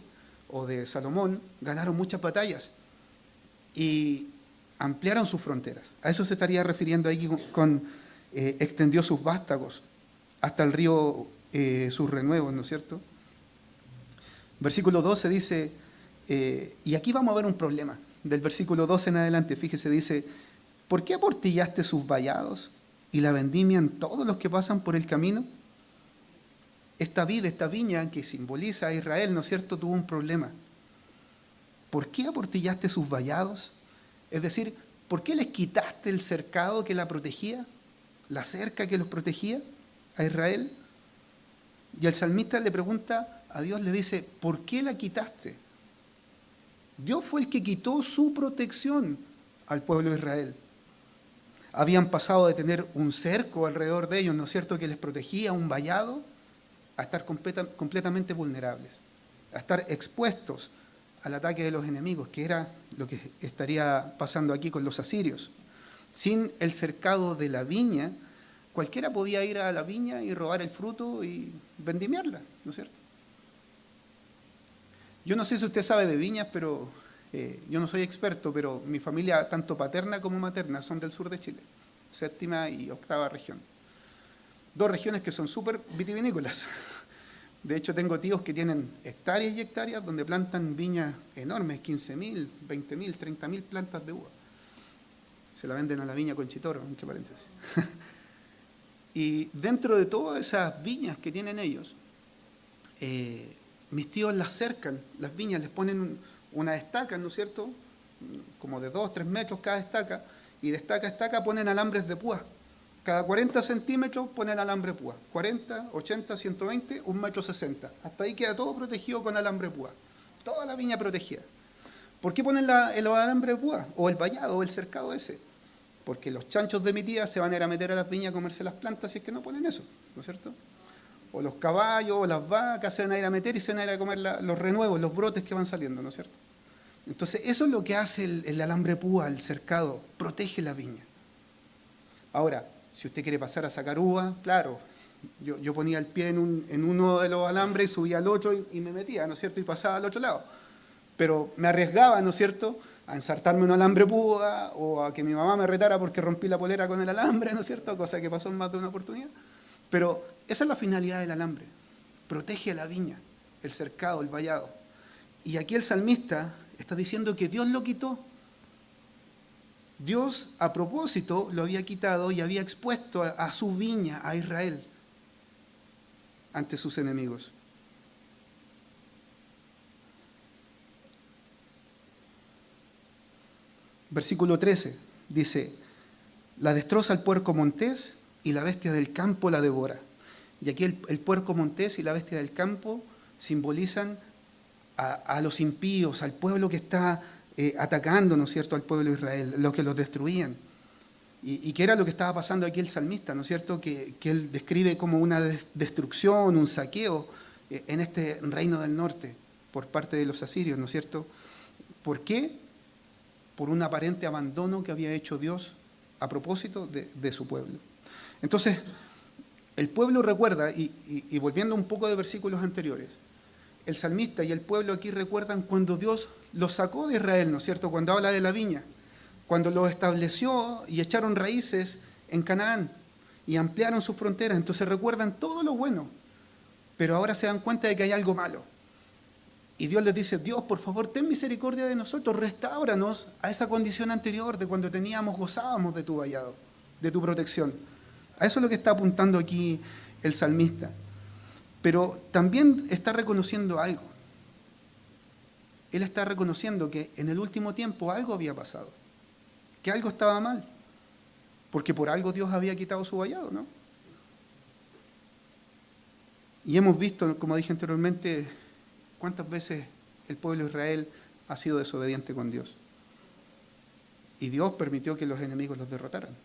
o de Salomón, ganaron muchas batallas y ampliaron sus fronteras. A eso se estaría refiriendo ahí con extendió sus vástagos hasta el río sus renuevos, ¿no es cierto? Versículo 12 dice, y aquí vamos a ver un problema, del versículo 12 en adelante, fíjese, dice, ¿por qué aportillaste sus vallados y la vendimian todos los que pasan por el camino? Esta vid, esta viña que simboliza a Israel, ¿no es cierto?, tuvo un problema. ¿Por qué aportillaste sus vallados? Es decir, ¿por qué les quitaste el cercado que la protegía? La cerca que los protegía a Israel. Y el salmista le pregunta a Dios, le dice, ¿por qué la quitaste? Dios fue el que quitó su protección al pueblo de Israel. Habían pasado de tener un cerco alrededor de ellos, ¿no es cierto?, que les protegía, un vallado, a estar completamente vulnerables, a estar expuestos al ataque de los enemigos, que era lo que estaría pasando aquí con los asirios. Sin el cercado de la viña, cualquiera podía ir a la viña y robar el fruto y vendimiarla, ¿no es cierto? Yo no sé si usted sabe de viñas, pero yo no soy experto, pero mi familia, tanto paterna como materna, son del sur de Chile, 7ª y 8ª región. 2 regiones que son súper vitivinícolas. De hecho, tengo tíos que tienen hectáreas y hectáreas donde plantan viñas enormes, 15.000, 20.000, 30.000 plantas de uva. Se la venden a la viña Conchitoro, entre paréntesis. Y dentro de todas esas viñas que tienen ellos, mis tíos las cercan, las viñas, les ponen una estaca, ¿no es cierto?, como de 2, 3 metros cada estaca, y de estaca a estaca ponen alambres de púa. Cada 40 centímetros ponen alambre púa. 40, 80, 120, 1,60 m. Hasta ahí queda todo protegido con alambre púa. Toda la viña protegida. ¿Por qué ponen el alambre púa? O el vallado, o el cercado ese. Porque los chanchos de mi tía se van a ir a meter a las viñas a comerse las plantas si es que no ponen eso, ¿no es cierto? O los caballos, o las vacas se van a ir a meter y se van a ir a comer los renuevos, los brotes que van saliendo, ¿no es cierto? Entonces, eso es lo que hace el alambre púa, el cercado, protege la viña. Ahora, si usted quiere pasar a sacar uva, claro, yo ponía el pie en uno de los alambres y subía al otro y me metía, ¿no es cierto? Y pasaba al otro lado. Pero me arriesgaba, ¿no es cierto?, a ensartarme un alambre púa o a que mi mamá me retara porque rompí la polera con el alambre, ¿no es cierto?, cosa que pasó en más de una oportunidad. Pero esa es la finalidad del alambre, protege a la viña, el cercado, el vallado. Y aquí el salmista está diciendo que Dios lo quitó. Dios a propósito lo había quitado y había expuesto a su viña, a Israel, ante sus enemigos. Versículo 13 dice: la destroza el puerco montés y la bestia del campo la devora. Y aquí el puerco montés y la bestia del campo simbolizan a los impíos, al pueblo que está atacando, ¿no es cierto?, al pueblo de Israel, los que los destruían. Y que era lo que estaba pasando aquí el salmista, ¿no es cierto?, que él describe como una destrucción, un saqueo en este reino del norte por parte de los asirios, ¿no es cierto? ¿Por qué? Por un aparente abandono que había hecho Dios a propósito de su pueblo. Entonces, el pueblo recuerda, y volviendo un poco de versículos anteriores, el salmista y el pueblo aquí recuerdan cuando Dios los sacó de Israel, ¿no es cierto?, cuando habla de la viña, cuando los estableció y echaron raíces en Canaán y ampliaron sus fronteras. Entonces recuerdan todo lo bueno, pero ahora se dan cuenta de que hay algo malo. Y Dios les dice: Dios, por favor, ten misericordia de nosotros, restáuranos a esa condición anterior de cuando gozábamos de tu vallado, de tu protección. A eso es lo que está apuntando aquí el salmista. Pero también está reconociendo algo. Él está reconociendo que en el último tiempo algo había pasado, que algo estaba mal, porque por algo Dios había quitado su vallado, ¿no? Y hemos visto, como dije anteriormente, cuántas veces el pueblo de Israel ha sido desobediente con Dios. Y Dios permitió que los enemigos los derrotaran.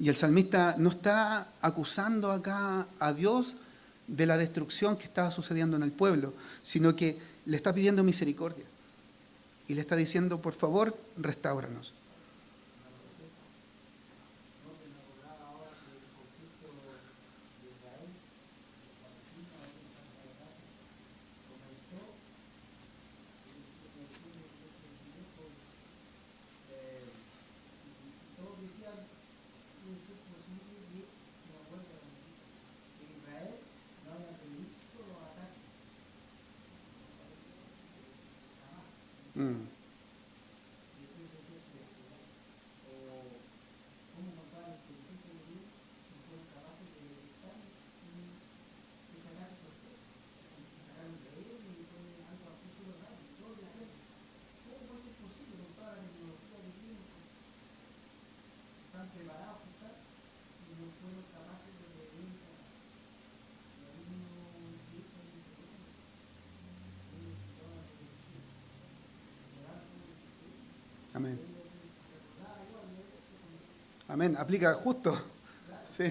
Y el salmista no está acusando acá a Dios de la destrucción que estaba sucediendo en el pueblo, sino que le está pidiendo misericordia. Y le está diciendo: por favor, restáuranos. Mm. Amén. Amén. Aplica justo. Sí.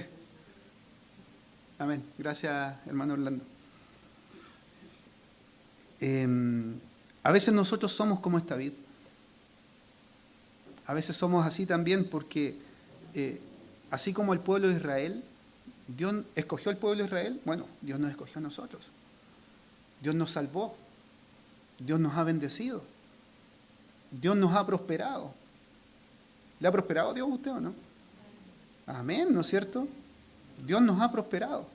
Amén. Gracias, hermano Orlando. A veces nosotros somos como esta vid. A veces somos así también porque, así como el pueblo de Israel, Dios escogió al pueblo de Israel, bueno, Dios nos escogió a nosotros. Dios nos salvó. Dios nos ha bendecido. Dios nos ha prosperado. ¿Le ha prosperado Dios a usted o no? Amén, ¿no es cierto? Dios nos ha prosperado.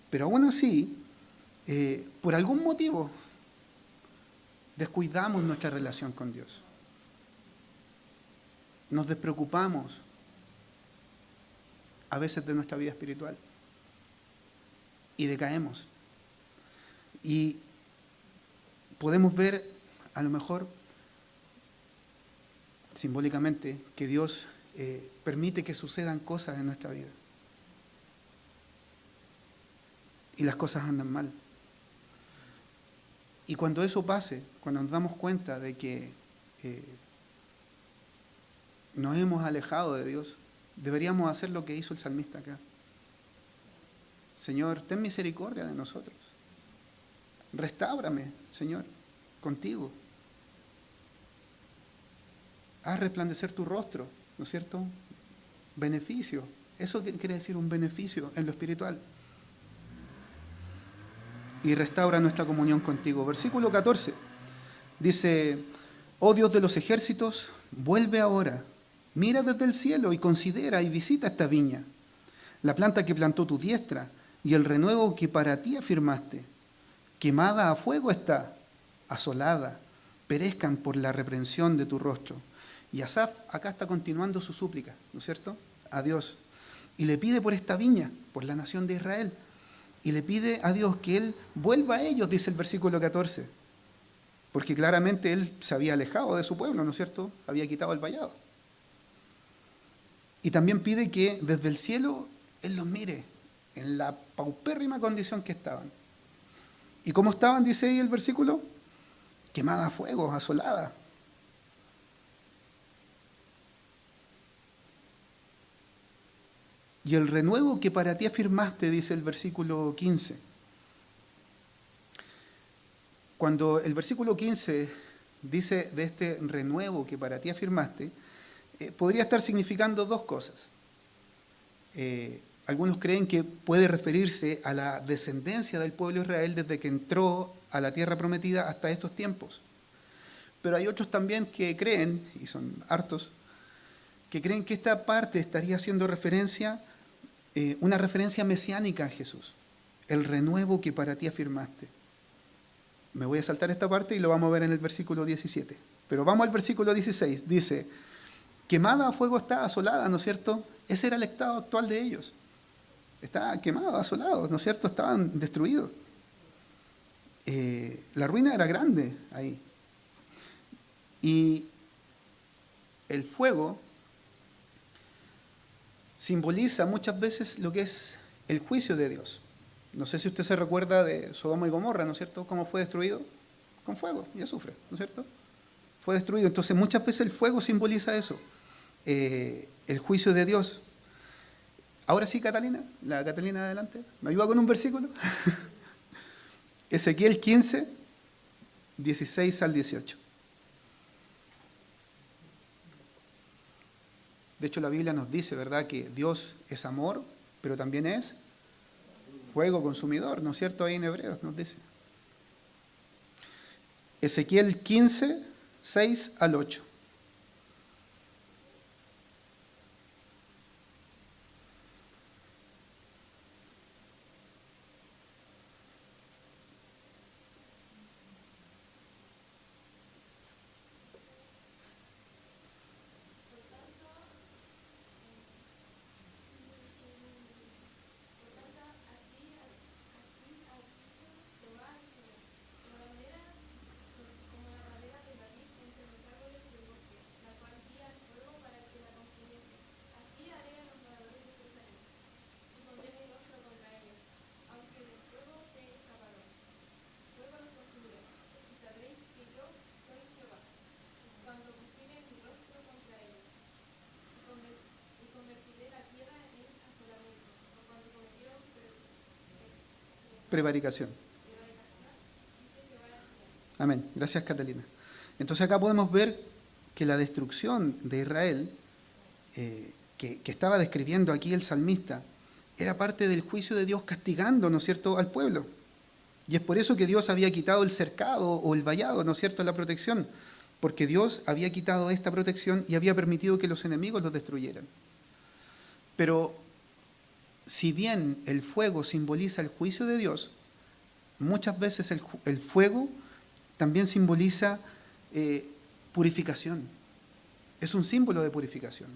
Pero aún así, por algún motivo, descuidamos nuestra relación con Dios. Nos despreocupamos a veces de nuestra vida espiritual y decaemos. Y podemos ver, a lo mejor, simbólicamente, que Dios permite que sucedan cosas en nuestra vida. Y las cosas andan mal. Y cuando eso pase, cuando nos damos cuenta de que nos hemos alejado de Dios, deberíamos hacer lo que hizo el salmista acá. Señor, ten misericordia de nosotros. Restáurame, Señor, contigo. haz resplandecer tu rostro, ¿no es cierto? Beneficio. Eso quiere decir un beneficio en lo espiritual. Y restaura nuestra comunión contigo. Versículo 14 dice: oh Dios de los ejércitos, vuelve ahora, mira desde el cielo y considera y visita esta viña, la planta que plantó tu diestra y el renuevo que para ti afirmaste. Quemada a fuego está, asolada, perezcan por la reprensión de tu rostro. Y Asaf acá está continuando su súplica, ¿no es cierto?, a Dios. Y le pide por esta viña, por la nación de Israel. Y le pide a Dios que Él vuelva a ellos, dice el versículo 14. Porque claramente Él se había alejado de su pueblo, ¿no es cierto? Había quitado el vallado. Y también pide que desde el cielo Él los mire en la paupérrima condición que estaban. ¿Y cómo estaban, dice ahí el versículo? Quemada a fuego, asolada. Y el renuevo que para ti afirmaste, dice el versículo 15. Cuando el versículo 15 dice de este renuevo que para ti afirmaste, podría estar significando dos cosas. Algunos creen que puede referirse a la descendencia del pueblo de Israel desde que entró a la tierra prometida hasta estos tiempos. Pero hay otros también que creen, y son hartos, que creen que esta parte estaría haciendo referencia, una referencia mesiánica a Jesús, el renuevo que para ti afirmaste. Me voy a saltar esta parte y lo vamos a ver en el versículo 17. Pero vamos al versículo 16. Dice: quemada a fuego está, asolada, ¿no es cierto? Ese era el estado actual de ellos. Estaban quemados, asolados, ¿no es cierto? Estaban destruidos. La ruina era grande ahí. Y el fuego simboliza muchas veces lo que es el juicio de Dios. No sé si usted se recuerda de Sodoma y Gomorra, ¿no es cierto? ¿Cómo fue destruido? Con fuego y azufre, ¿no es cierto? Fue destruido. Entonces muchas veces el fuego simboliza eso, el juicio de Dios. Ahora sí, Catalina, la Catalina adelante, ¿me ayuda con un versículo? Ezequiel 15, 16 al 18. De hecho, la Biblia nos dice, ¿verdad?, que Dios es amor, pero también es fuego consumidor, ¿no es cierto? Ahí en Hebreos nos dice. Ezequiel 15, 6 al 8. Prevaricación. Amén. Gracias, Catalina. Entonces acá podemos ver que la destrucción de Israel, que estaba describiendo aquí el salmista, era parte del juicio de Dios castigando, ¿no es cierto?, al pueblo. Y es por eso que Dios había quitado el cercado o el vallado, ¿no es cierto?, la protección. Porque Dios había quitado esta protección y había permitido que los enemigos los destruyeran. Pero si bien el fuego simboliza el juicio de Dios, muchas veces el fuego también simboliza purificación. Es un símbolo de purificación.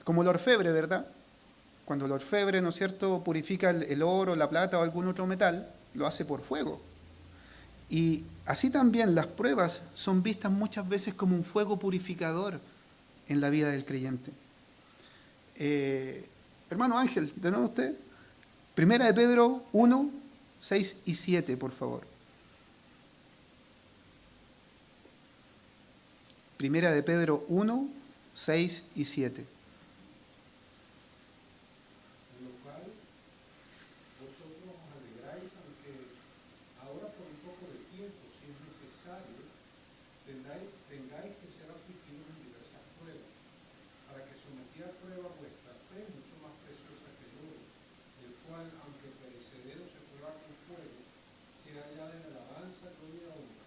Como el orfebre, ¿verdad? Cuando el orfebre, ¿no es cierto?, purifica el oro, la plata o algún otro metal, lo hace por fuego. Y así también las pruebas son vistas muchas veces como un fuego purificador en la vida del creyente. Hermano Ángel, de nuevo usted. Primera de Pedro 1, 6 y 7, por favor. Primera de Pedro 1, 6 y 7. Tengáis que ser afligidos en sometí a prueba vuestra fe, mucho más preciosa que el oro, el cual, aunque perecedero se prueba con fuego, sea hallada en alabanza, gloria y honra,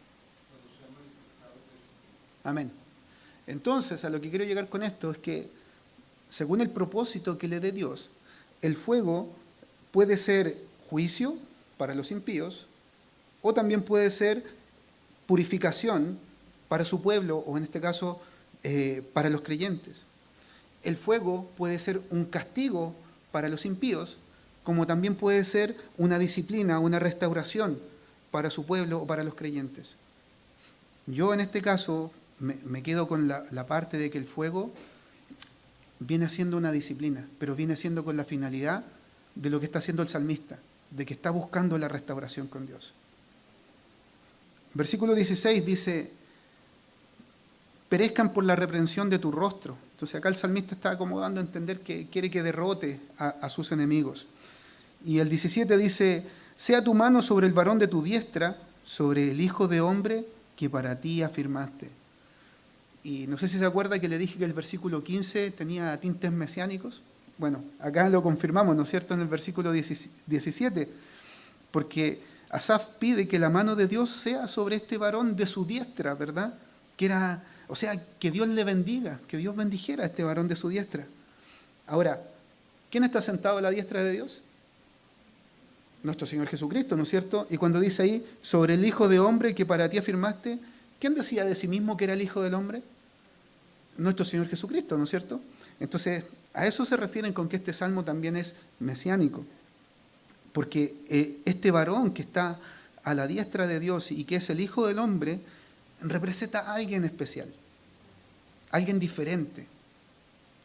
cuando sea manifestado Jesucristo. Amén. Entonces, a lo que quiero llegar con esto es que, según el propósito que le dé Dios, el fuego puede ser juicio para los impíos, o también puede ser purificación para su pueblo, o en este caso, para los creyentes. El fuego puede ser un castigo para los impíos, como también puede ser una disciplina, una restauración para su pueblo o para los creyentes. Yo en este caso me quedo con la parte de que el fuego viene siendo una disciplina, pero viene siendo con la finalidad de lo que está haciendo el salmista, de que está buscando la restauración con Dios. Versículo 16 dice, perezcan por la reprensión de tu rostro. Entonces acá el salmista está acomodando a entender que quiere que derrote a sus enemigos. Y el 17 dice, sea tu mano sobre el varón de tu diestra, sobre el hijo de hombre que para ti afirmaste. Y no sé si se acuerda que le dije que el versículo 15 tenía tintes mesiánicos. Bueno, acá lo confirmamos, ¿no es cierto?, en el versículo 17, porque Asaf pide que la mano de Dios sea sobre este varón de su diestra, ¿verdad? O sea, que Dios le bendiga, que Dios bendijera a este varón de su diestra. Ahora, ¿quién está sentado a la diestra de Dios? Nuestro Señor Jesucristo, ¿no es cierto? Y cuando dice ahí, sobre el Hijo de Hombre que para ti afirmaste, ¿quién decía de sí mismo que era el Hijo del Hombre? Nuestro Señor Jesucristo, ¿no es cierto? Entonces, a eso se refieren con que este salmo también es mesiánico. Porque este varón que está a la diestra de Dios y que es el Hijo del Hombre, representa a alguien especial, alguien diferente.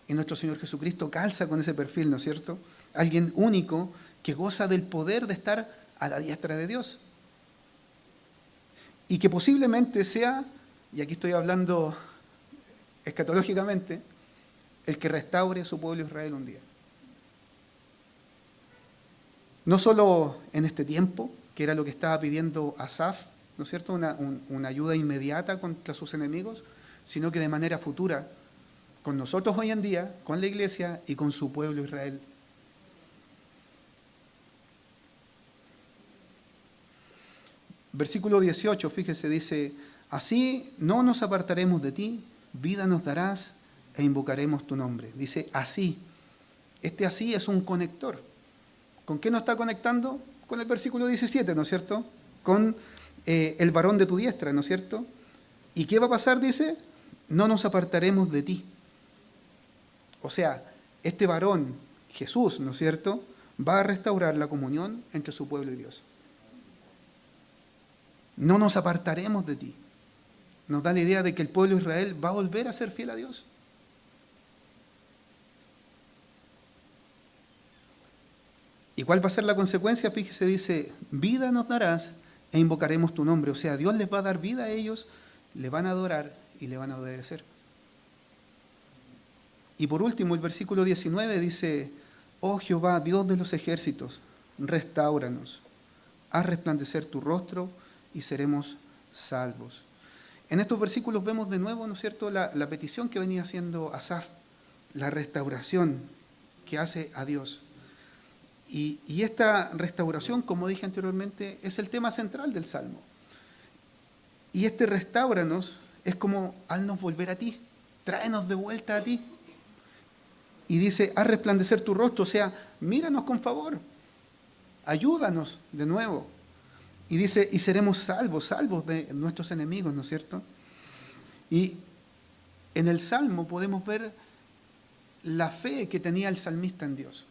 Y nuestro Señor Jesucristo calza con ese perfil, ¿no es cierto? Alguien único que goza del poder de estar a la diestra de Dios. Y que posiblemente sea, y aquí estoy hablando escatológicamente, el que restaure a su pueblo Israel un día. No solo en este tiempo, que era lo que estaba pidiendo Asaf, ¿no es cierto?, una ayuda inmediata contra sus enemigos, sino que de manera futura, con nosotros hoy en día, con la iglesia y con su pueblo Israel. Versículo 18, fíjese, dice, así no nos apartaremos de ti, vida nos darás e invocaremos tu nombre. Dice, así. Este así es un conector. ¿Con qué nos está conectando? Con el versículo 17, ¿no es cierto? Con el varón de tu diestra, ¿no es cierto? ¿Y qué va a pasar? Dice, no nos apartaremos de ti. O sea, este varón, Jesús, ¿no es cierto?, va a restaurar la comunión entre su pueblo y Dios. No nos apartaremos de ti. Nos da la idea de que el pueblo de Israel va a volver a ser fiel a Dios. ¿Y cuál va a ser la consecuencia? Fíjese, dice, vida nos darás e invocaremos tu nombre. O sea, Dios les va a dar vida a ellos, le van a adorar y le van a obedecer. Y por último, el versículo 19 dice, oh Jehová, Dios de los ejércitos, restáuranos, haz resplandecer tu rostro y seremos salvos. En estos versículos vemos de nuevo, ¿no es cierto?, la petición que venía haciendo Asaf, la restauración que hace a Dios. Y esta restauración, como dije anteriormente, es el tema central del Salmo. Y este restáuranos es como haznos volver a ti, tráenos de vuelta a ti. Y dice, haz resplandecer tu rostro, o sea, míranos con favor, ayúdanos de nuevo. Y dice, y seremos salvos de nuestros enemigos, ¿no es cierto? Y en el Salmo podemos ver la fe que tenía el salmista en Dios.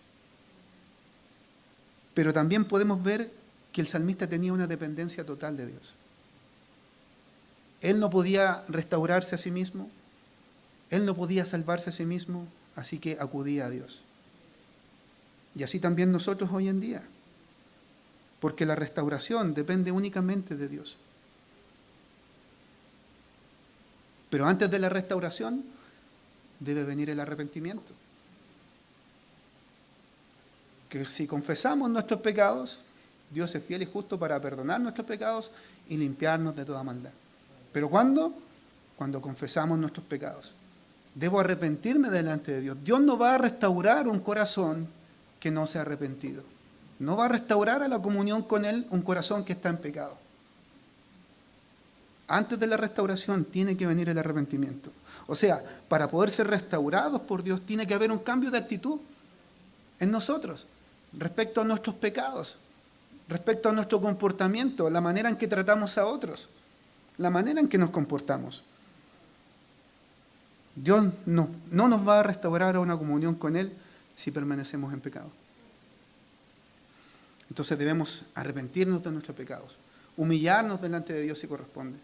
Pero también podemos ver que el salmista tenía una dependencia total de Dios. Él no podía restaurarse a sí mismo, él no podía salvarse a sí mismo, así que acudía a Dios. Y así también nosotros hoy en día, porque la restauración depende únicamente de Dios. Pero antes de la restauración debe venir el arrepentimiento. Que si confesamos nuestros pecados, Dios es fiel y justo para perdonar nuestros pecados y limpiarnos de toda maldad. ¿Pero cuándo? Cuando confesamos nuestros pecados. Debo arrepentirme delante de Dios. Dios no va a restaurar un corazón que no se ha arrepentido. No va a restaurar a la comunión con Él un corazón que está en pecado. Antes de la restauración tiene que venir el arrepentimiento. O sea, para poder ser restaurados por Dios tiene que haber un cambio de actitud en nosotros respecto a nuestros pecados, respecto a nuestro comportamiento, la manera en que tratamos a otros, la manera en que nos comportamos. Dios no nos va a restaurar a una comunión con Él si permanecemos en pecado. Entonces debemos arrepentirnos de nuestros pecados, humillarnos delante de Dios si corresponde.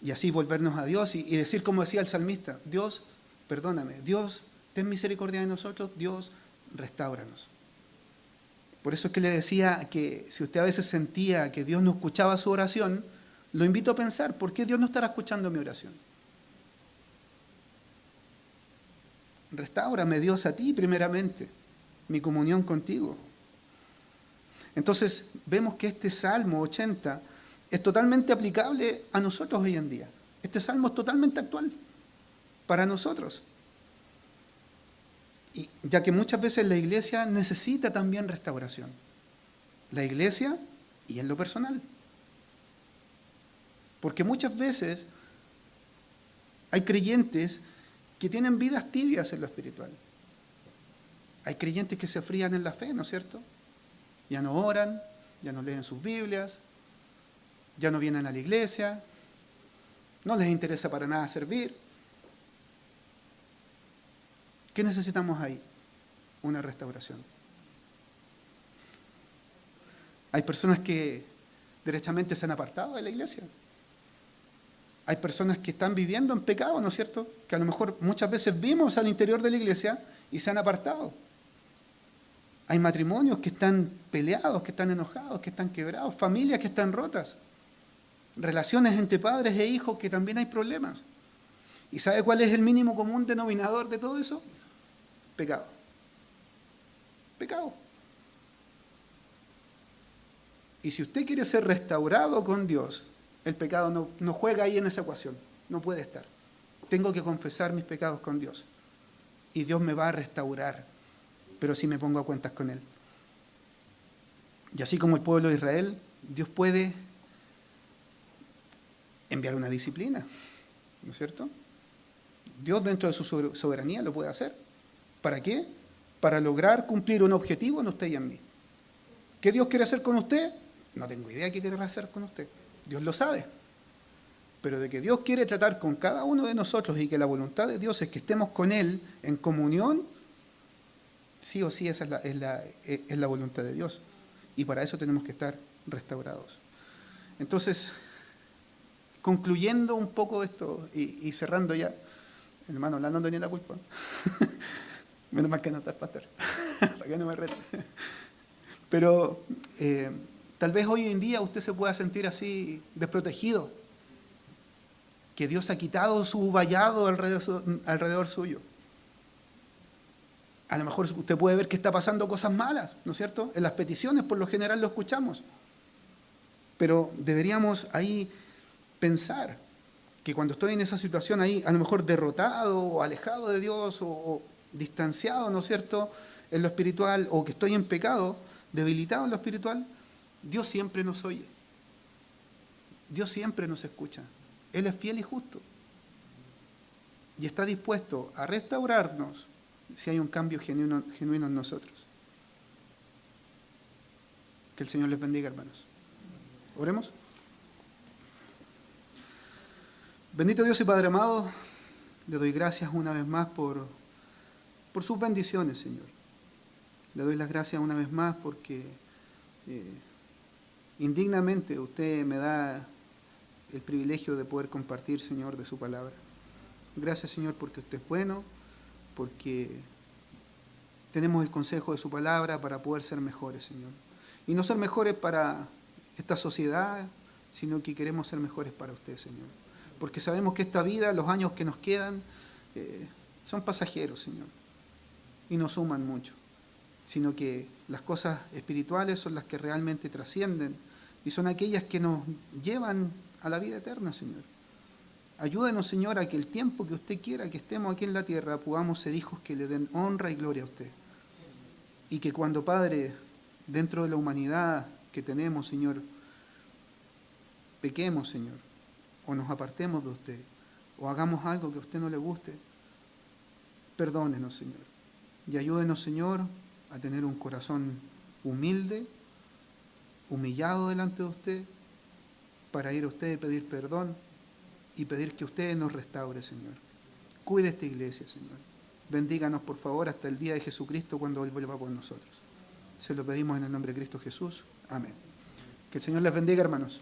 Y así volvernos a Dios y decir como decía el salmista, Dios, perdóname, Dios, ten misericordia de nosotros, Dios, restáuranos. Por eso es que le decía que si usted a veces sentía que Dios no escuchaba su oración, lo invito a pensar, ¿por qué Dios no estará escuchando mi oración? Restáurame, Dios, a ti primeramente, mi comunión contigo. Entonces vemos que este Salmo 80 es totalmente aplicable a nosotros hoy en día. Este Salmo es totalmente actual para nosotros. Y ya que muchas veces la iglesia necesita también restauración. La iglesia y en lo personal. Porque muchas veces hay creyentes que tienen vidas tibias en lo espiritual. Hay creyentes que se frían en la fe, ¿no es cierto? Ya no oran, ya no leen sus Biblias, ya no vienen a la iglesia, no les interesa para nada servir. ¿Qué necesitamos ahí? Una restauración. Hay personas que derechamente se han apartado de la iglesia. Hay personas que están viviendo en pecado, ¿no es cierto? Que a lo mejor muchas veces vimos al interior de la iglesia y se han apartado. Hay matrimonios que están peleados, que están enojados, que están quebrados, familias que están rotas, relaciones entre padres e hijos que también hay problemas. ¿Y sabe cuál es el mínimo común denominador de todo eso? Pecado. Pecado. Y si usted quiere ser restaurado con Dios, el pecado no juega ahí en esa ecuación, no puede estar. Tengo que confesar mis pecados con Dios y Dios me va a restaurar, pero si me pongo a cuentas con Él. Y así como el pueblo de Israel, Dios puede enviar una disciplina, ¿no es cierto? Dios dentro de su soberanía lo puede hacer. ¿Para qué? Para lograr cumplir un objetivo en usted y en mí. ¿Qué Dios quiere hacer con usted? No tengo idea qué quiere hacer con usted. Dios lo sabe. Pero de que Dios quiere tratar con cada uno de nosotros y que la voluntad de Dios es que estemos con Él en comunión, sí o sí esa es la voluntad de Dios. Y para eso tenemos que estar restaurados. Entonces, concluyendo un poco esto y cerrando ya, hermano, no tenía la culpa. Menos mal que no estás, pastor, para que no me rete. Pero tal vez hoy en día usted se pueda sentir así desprotegido, que Dios ha quitado su vallado alrededor suyo. A lo mejor usted puede ver que está pasando cosas malas, ¿no es cierto? En las peticiones por lo general lo escuchamos. Pero deberíamos ahí pensar que cuando estoy en esa situación ahí, a lo mejor derrotado o alejado de Dios o distanciado, ¿no es cierto?, en lo espiritual, o que estoy en pecado, debilitado en lo espiritual, Dios siempre nos oye. Dios siempre nos escucha. Él es fiel y justo. Y está dispuesto a restaurarnos si hay un cambio genuino en nosotros. Que el Señor les bendiga, hermanos. Oremos. Bendito Dios y Padre amado, le doy gracias una vez más por sus bendiciones, Señor. Le doy las gracias una vez más porque indignamente usted me da el privilegio de poder compartir, Señor, de su palabra. Gracias, Señor, porque usted es bueno, porque tenemos el consejo de su palabra para poder ser mejores, Señor. Y no ser mejores para esta sociedad, sino que queremos ser mejores para usted, Señor. Porque sabemos que esta vida, los años que nos quedan, son pasajeros, Señor, y no suman mucho, sino que las cosas espirituales son las que realmente trascienden y son aquellas que nos llevan a la vida eterna, Señor. Ayúdenos, Señor, a que el tiempo que usted quiera que estemos aquí en la tierra podamos ser hijos que le den honra y gloria a usted. Y que cuando, Padre, dentro de la humanidad que tenemos, Señor, pequemos, Señor, o nos apartemos de usted, o hagamos algo que a usted no le guste, perdónenos, Señor. Y ayúdenos, Señor, a tener un corazón humilde, humillado delante de usted, para ir a usted y pedir perdón y pedir que usted nos restaure, Señor. Cuide esta iglesia, Señor. Bendíganos, por favor, hasta el día de Jesucristo cuando Él vuelva por nosotros. Se lo pedimos en el nombre de Cristo Jesús. Amén. Que el Señor les bendiga, hermanos.